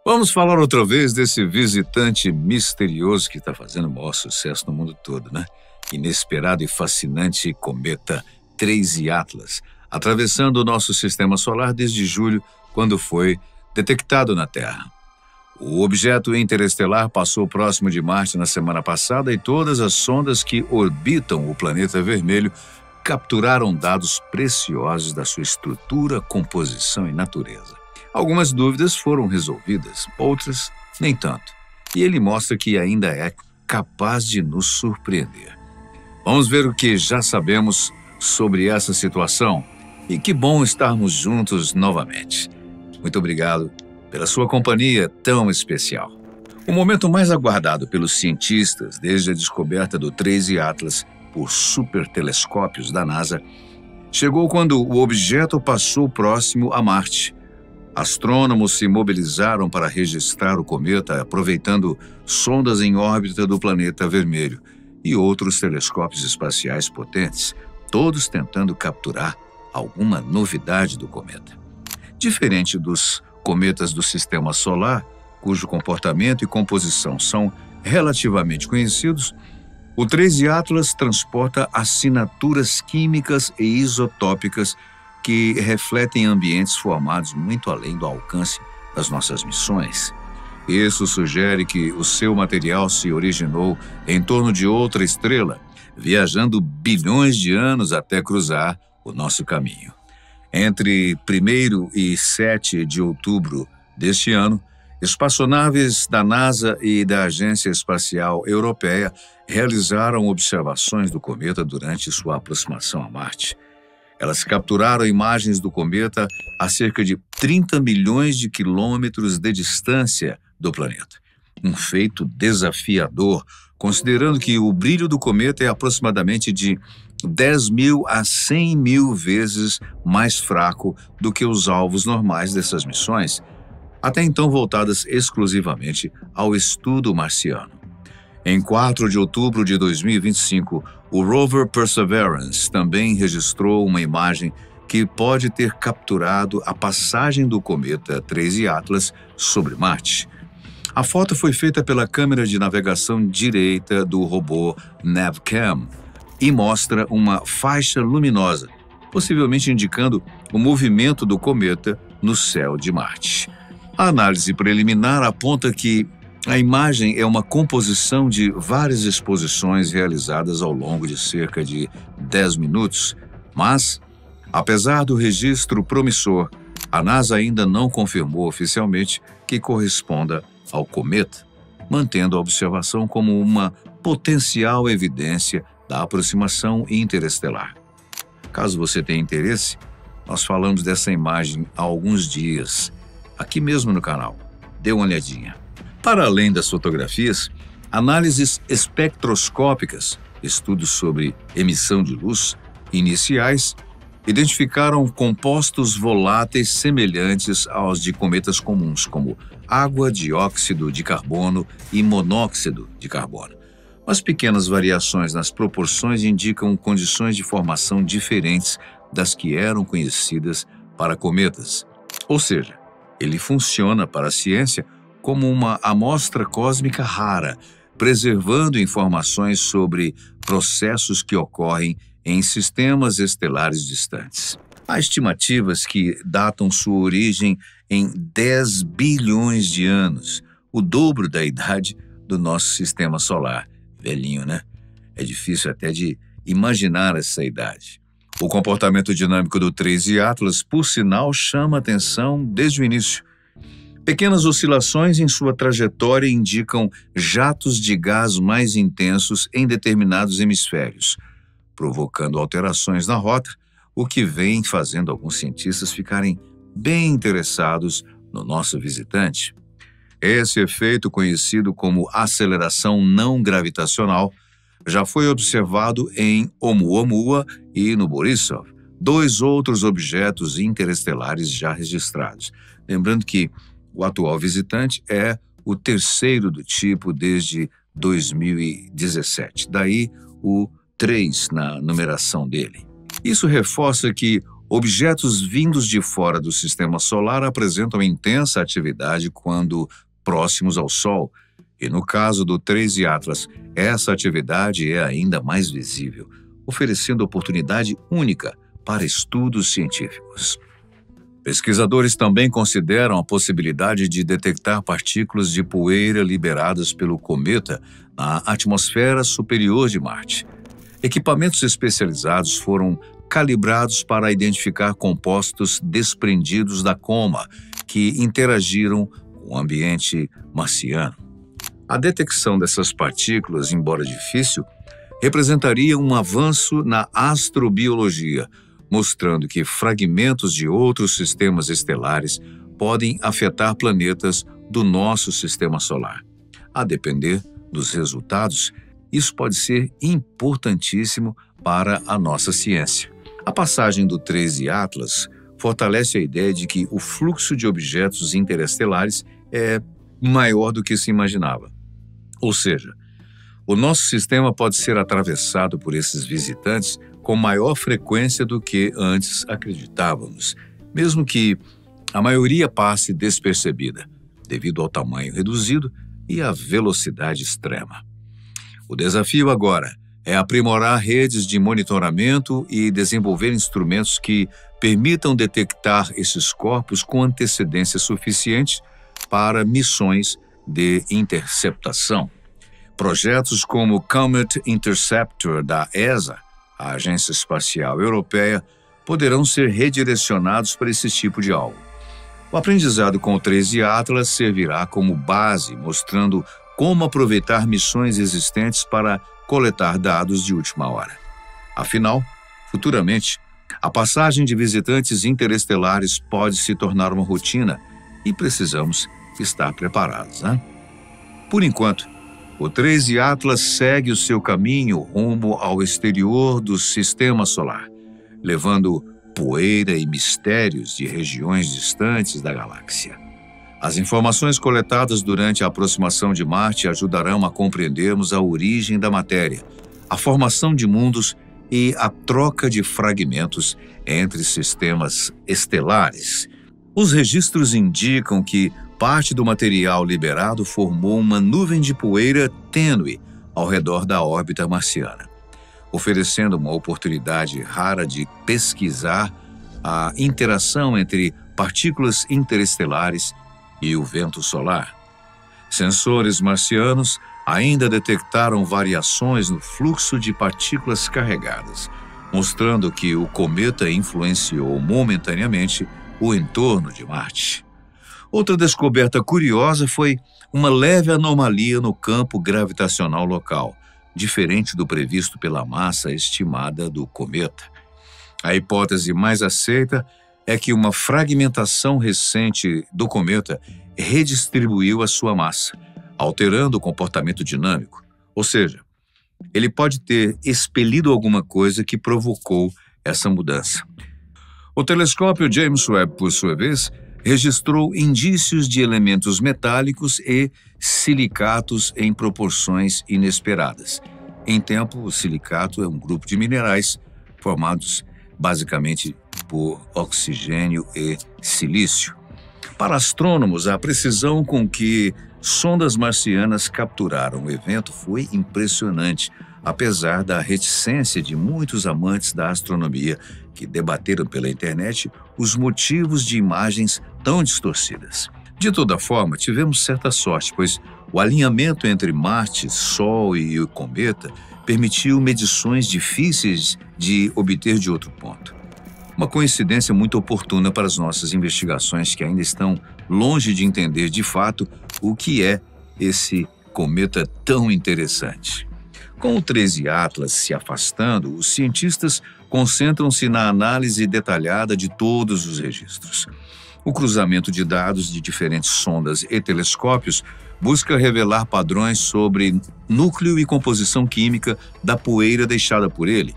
Vamos falar outra vez desse visitante misterioso que está fazendo o maior sucesso no mundo todo, né? Inesperado e fascinante cometa 3I Atlas, atravessando o nosso sistema solar desde julho, quando foi detectado na Terra. O objeto interestelar passou próximo de Marte na semana passada e todas as sondas que orbitam o planeta vermelho capturaram dados preciosos da sua estrutura, composição e natureza. Algumas dúvidas foram resolvidas, outras nem tanto. E ele mostra que ainda é capaz de nos surpreender. Vamos ver o que já sabemos sobre essa situação. E que bom estarmos juntos novamente. Muito obrigado pela sua companhia tão especial. O momento mais aguardado pelos cientistas desde a descoberta do 3I Atlas por supertelescópios da NASA chegou quando o objeto passou próximo a Marte. Astrônomos se mobilizaram para registrar o cometa, aproveitando sondas em órbita do planeta vermelho e outros telescópios espaciais potentes, todos tentando capturar alguma novidade do cometa. Diferente dos cometas do Sistema Solar, cujo comportamento e composição são relativamente conhecidos, o 3I Atlas transporta assinaturas químicas e isotópicas que refletem ambientes formados muito além do alcance das nossas missões. Isso sugere que o seu material se originou em torno de outra estrela, viajando bilhões de anos até cruzar o nosso caminho. Entre 1º e 7 de outubro deste ano, espaçonaves da NASA e da Agência Espacial Europeia realizaram observações do cometa durante sua aproximação a Marte. Elas capturaram imagens do cometa a cerca de 30 milhões de quilômetros de distância do planeta. Um feito desafiador, considerando que o brilho do cometa é aproximadamente de 10.000 a 100.000 vezes mais fraco do que os alvos normais dessas missões, até então voltadas exclusivamente ao estudo marciano. Em 4 de outubro de 2025, o rover Perseverance também registrou uma imagem que pode ter capturado a passagem do cometa 3I Atlas sobre Marte. A foto foi feita pela câmera de navegação direita do robô NavCam e mostra uma faixa luminosa, possivelmente indicando o movimento do cometa no céu de Marte. A análise preliminar aponta que a imagem é uma composição de várias exposições realizadas ao longo de cerca de 10 minutos, mas, apesar do registro promissor, a NASA ainda não confirmou oficialmente que corresponda ao cometa, mantendo a observação como uma potencial evidência da aproximação interestelar. Caso você tenha interesse, nós falamos dessa imagem há alguns dias, aqui mesmo no canal. Dê uma olhadinha. Para além das fotografias, análises espectroscópicas, estudos sobre emissão de luz, iniciais, identificaram compostos voláteis semelhantes aos de cometas comuns, como água, dióxido de carbono e monóxido de carbono. Mas pequenas variações nas proporções indicam condições de formação diferentes das que eram conhecidas para cometas. Ou seja, ele funciona para a ciência como uma amostra cósmica rara, preservando informações sobre processos que ocorrem em sistemas estelares distantes. Há estimativas que datam sua origem em 10 bilhões de anos, o dobro da idade do nosso sistema solar. Velhinho, né? É difícil até de imaginar essa idade. O comportamento dinâmico do 3I Atlas, por sinal, chama atenção desde o início. Pequenas oscilações em sua trajetória indicam jatos de gás mais intensos em determinados hemisférios, provocando alterações na rota, o que vem fazendo alguns cientistas ficarem bem interessados no nosso visitante. Esse efeito, conhecido como aceleração não gravitacional, já foi observado em Oumuamua e no Borisov, 2 outros objetos interestelares já registrados. Lembrando que o atual visitante é o 3º do tipo desde 2017, daí o 3 na numeração dele. Isso reforça que Objetos vindos de fora do sistema solar apresentam intensa atividade quando próximos ao Sol, e no caso do 13 Atlas, essa atividade é ainda mais visível, oferecendo oportunidade única para estudos científicos. Pesquisadores também consideram a possibilidade de detectar partículas de poeira liberadas pelo cometa na atmosfera superior de Marte. Equipamentos especializados foram calibrados para identificar compostos desprendidos da coma que interagiram com o ambiente marciano. A detecção dessas partículas, embora difícil, representaria um avanço na astrobiologia, mostrando que fragmentos de outros sistemas estelares podem afetar planetas do nosso sistema solar. A depender dos resultados, isso pode ser importantíssimo para a nossa ciência. A passagem do 13 Atlas fortalece a ideia de que o fluxo de objetos interestelares é maior do que se imaginava. Ou seja, o nosso sistema pode ser atravessado por esses visitantes com maior frequência do que antes acreditávamos, mesmo que a maioria passe despercebida, devido ao tamanho reduzido e à velocidade extrema. O desafio agora é aprimorar redes de monitoramento e desenvolver instrumentos que permitam detectar esses corpos com antecedência suficiente para missões de interceptação. Projetos como o Comet Interceptor da ESA, a Agência Espacial Europeia, poderão ser redirecionados para esse tipo de alvo. O aprendizado com o 13 Atlas servirá como base, mostrando como aproveitar missões existentes para coletar dados de última hora. Afinal, futuramente, a passagem de visitantes interestelares pode se tornar uma rotina e precisamos estar preparados, né? Por enquanto, o 13 Atlas segue o seu caminho rumo ao exterior do sistema solar, levando poeira e mistérios de regiões distantes da galáxia. As informações coletadas durante a aproximação de Marte ajudarão a compreendermos a origem da matéria, a formação de mundos e a troca de fragmentos entre sistemas estelares. Os registros indicam que parte do material liberado formou uma nuvem de poeira tênue ao redor da órbita marciana, oferecendo uma oportunidade rara de pesquisar a interação entre partículas interestelares e o vento solar. Sensores marcianos ainda detectaram variações no fluxo de partículas carregadas, mostrando que o cometa influenciou momentaneamente o entorno de Marte. Outra descoberta curiosa foi uma leve anomalia no campo gravitacional local, diferente do previsto pela massa estimada do cometa. A hipótese mais aceita é que uma fragmentação recente do cometa redistribuiu a sua massa, alterando o comportamento dinâmico. Ou seja, ele pode ter expelido alguma coisa que provocou essa mudança. O telescópio James Webb, por sua vez, registrou indícios de elementos metálicos e silicatos em proporções inesperadas. Em tempo, o silicato é um grupo de minerais formados basicamente por oxigênio e silício. Para astrônomos, a precisão com que sondas marcianas capturaram o evento foi impressionante, apesar da reticência de muitos amantes da astronomia que debateram pela internet os motivos de imagens tão distorcidas. De toda forma, tivemos certa sorte, pois o alinhamento entre Marte, Sol e o cometa permitiu medições difíceis de obter de outro ponto. Uma coincidência muito oportuna para as nossas investigações que ainda estão longe de entender de fato o que é esse cometa tão interessante. Com o 13 Atlas se afastando, os cientistas concentram-se na análise detalhada de todos os registros. O cruzamento de dados de diferentes sondas e telescópios busca revelar padrões sobre núcleo e composição química da poeira deixada por ele.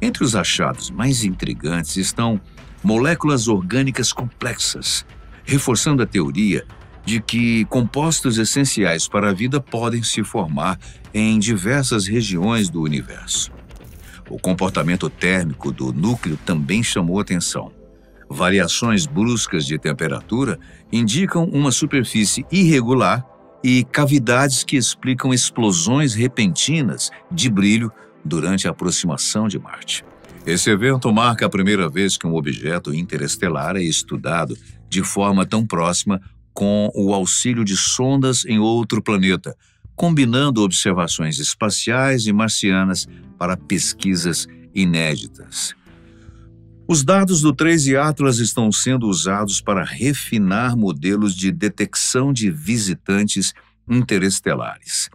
Entre os achados mais intrigantes estão moléculas orgânicas complexas, reforçando a teoria de que compostos essenciais para a vida podem se formar em diversas regiões do universo. O comportamento térmico do núcleo também chamou atenção. Variações bruscas de temperatura indicam uma superfície irregular e cavidades que explicam explosões repentinas de brilho durante a aproximação de Marte. Esse evento marca a primeira vez que um objeto interestelar é estudado de forma tão próxima com o auxílio de sondas em outro planeta, combinando observações espaciais e marcianas para pesquisas inéditas. Os dados do Trace Atlas estão sendo usados para refinar modelos de detecção de visitantes interestelares.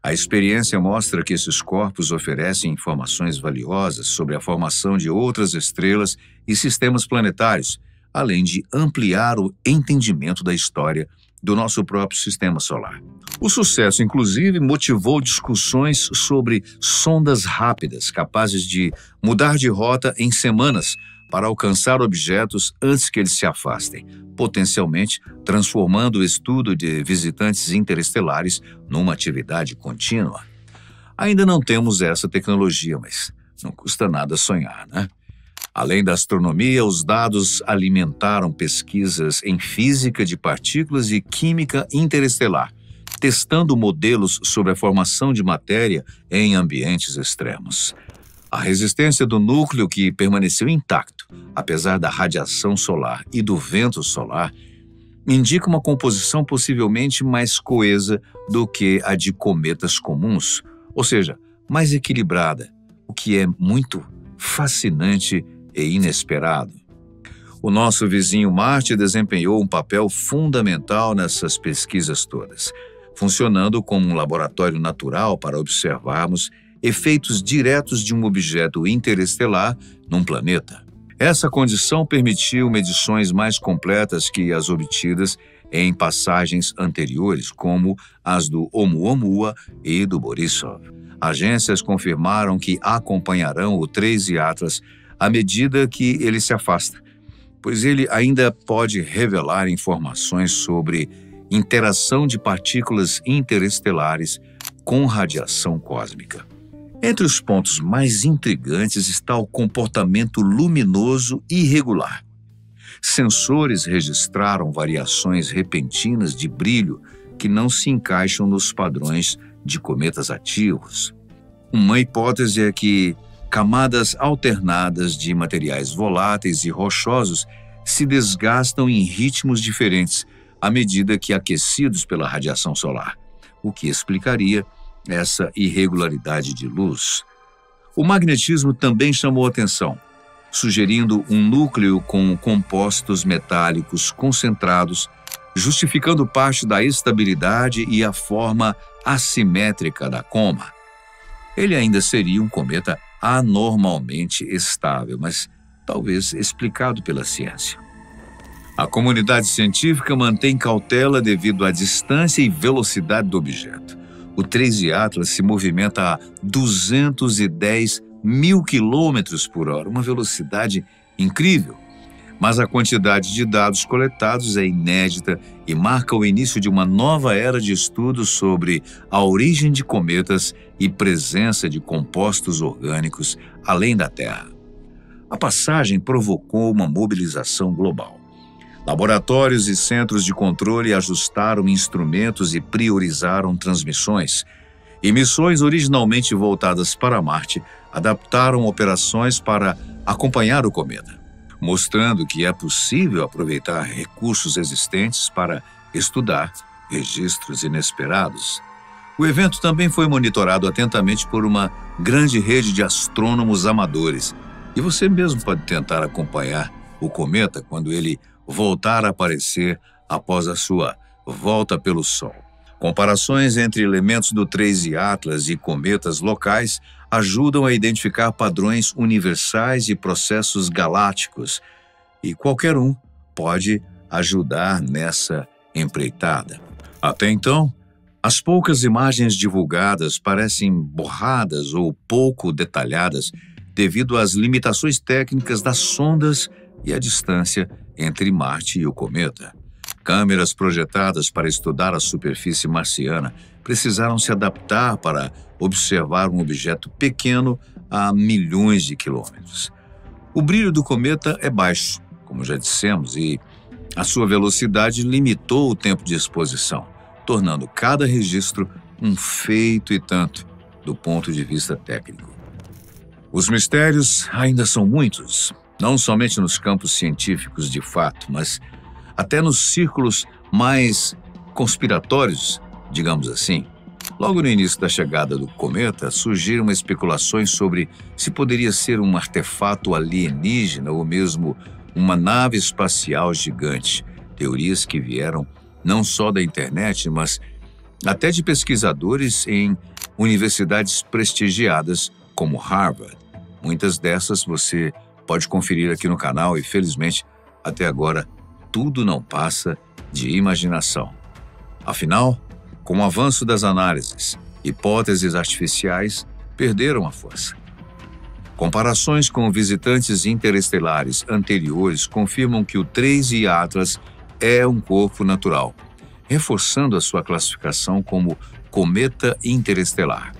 A experiência mostra que esses corpos oferecem informações valiosas sobre a formação de outras estrelas e sistemas planetários, além de ampliar o entendimento da história do nosso próprio sistema solar. O sucesso, inclusive, motivou discussões sobre sondas rápidas, capazes de mudar de rota em semanas para alcançar objetos antes que eles se afastem, potencialmente transformando o estudo de visitantes interestelares numa atividade contínua. Ainda não temos essa tecnologia, mas não custa nada sonhar, né? Além da astronomia, os dados alimentaram pesquisas em física de partículas e química interestelar, testando modelos sobre a formação de matéria em ambientes extremos. A resistência do núcleo, que permaneceu intacto, apesar da radiação solar e do vento solar, indica uma composição possivelmente mais coesa do que a de cometas comuns, ou seja, mais equilibrada, o que é muito fascinante e inesperado. O nosso vizinho Marte desempenhou um papel fundamental nessas pesquisas todas, funcionando como um laboratório natural para observarmos efeitos diretos de um objeto interestelar num planeta. Essa condição permitiu medições mais completas que as obtidas em passagens anteriores, como as do Oumuamua e do Borisov. Agências confirmaram que acompanharão o Trace Atlas à medida que ele se afasta, pois ele ainda pode revelar informações sobre interação de partículas interestelares com radiação cósmica. Entre os pontos mais intrigantes está o comportamento luminoso irregular. Sensores registraram variações repentinas de brilho que não se encaixam nos padrões de cometas ativos. Uma hipótese é que camadas alternadas de materiais voláteis e rochosos se desgastam em ritmos diferentes à medida que aquecidos pela radiação solar, o que explicaria essa irregularidade de luz. O magnetismo também chamou atenção, sugerindo um núcleo com compostos metálicos concentrados, justificando parte da estabilidade e a forma assimétrica da coma. Ele ainda seria um cometa anormalmente estável, mas talvez explicado pela ciência. A comunidade científica mantém cautela devido à distância e velocidade do objeto. O Trace Atlas se movimenta a 210 mil quilômetros por hora, uma velocidade incrível. Mas a quantidade de dados coletados é inédita e marca o início de uma nova era de estudos sobre a origem de cometas e presença de compostos orgânicos além da Terra. A passagem provocou uma mobilização global. Laboratórios e centros de controle ajustaram instrumentos e priorizaram transmissões. E missões originalmente voltadas para Marte adaptaram operações para acompanhar o cometa, mostrando que é possível aproveitar recursos existentes para estudar registros inesperados. O evento também foi monitorado atentamente por uma grande rede de astrônomos amadores, e você mesmo pode tentar acompanhar o cometa quando ele voltar a aparecer após a sua volta pelo Sol. Comparações entre elementos do Trace Atlas e cometas locais ajudam a identificar padrões universais e processos galácticos, e qualquer um pode ajudar nessa empreitada. Até então, as poucas imagens divulgadas parecem borradas ou pouco detalhadas devido às limitações técnicas das sondas e à distância entre Marte e o cometa. Câmeras projetadas para estudar a superfície marciana precisaram se adaptar para observar um objeto pequeno a milhões de quilômetros. O brilho do cometa é baixo, como já dissemos, e a sua velocidade limitou o tempo de exposição, tornando cada registro um feito e tanto do ponto de vista técnico. Os mistérios ainda são muitos, não somente nos campos científicos de fato, mas até nos círculos mais conspiratórios, digamos assim. Logo no início da chegada do cometa, surgiram especulações sobre se poderia ser um artefato alienígena ou mesmo uma nave espacial gigante. Teorias que vieram não só da internet, mas até de pesquisadores em universidades prestigiadas como Harvard. Muitas dessas você pode conferir aqui no canal e, felizmente, até agora, tudo não passa de imaginação. Afinal, com o avanço das análises, hipóteses artificiais perderam a força. Comparações com visitantes interestelares anteriores confirmam que o 3I Atlas é um corpo natural, reforçando a sua classificação como cometa interestelar.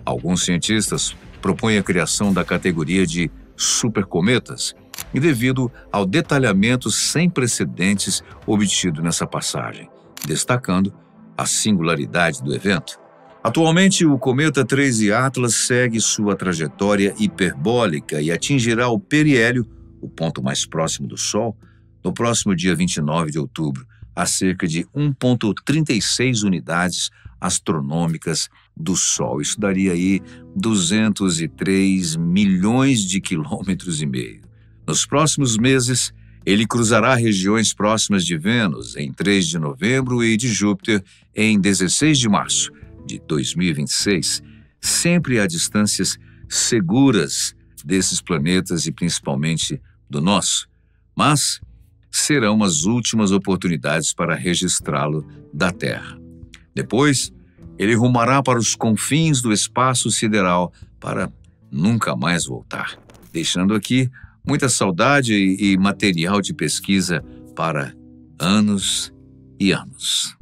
Alguns cientistas propõem a criação da categoria de supercometas, e devido ao detalhamento sem precedentes obtido nessa passagem, destacando a singularidade do evento. Atualmente, o cometa 3I Atlas segue sua trajetória hiperbólica e atingirá o periélio, o ponto mais próximo do Sol, no próximo dia 29 de outubro, a cerca de 1,36 unidades astronômicas do Sol. Isso daria aí 203 milhões de quilômetros e meio. Nos próximos meses, ele cruzará regiões próximas de Vênus em 3 de novembro e de Júpiter em 16 de março de 2026, sempre a distâncias seguras desses planetas e principalmente do nosso. Mas serão as últimas oportunidades para registrá-lo da Terra. Depois, ele rumará para os confins do espaço sideral para nunca mais voltar, deixando aqui muita saudade e material de pesquisa para anos e anos.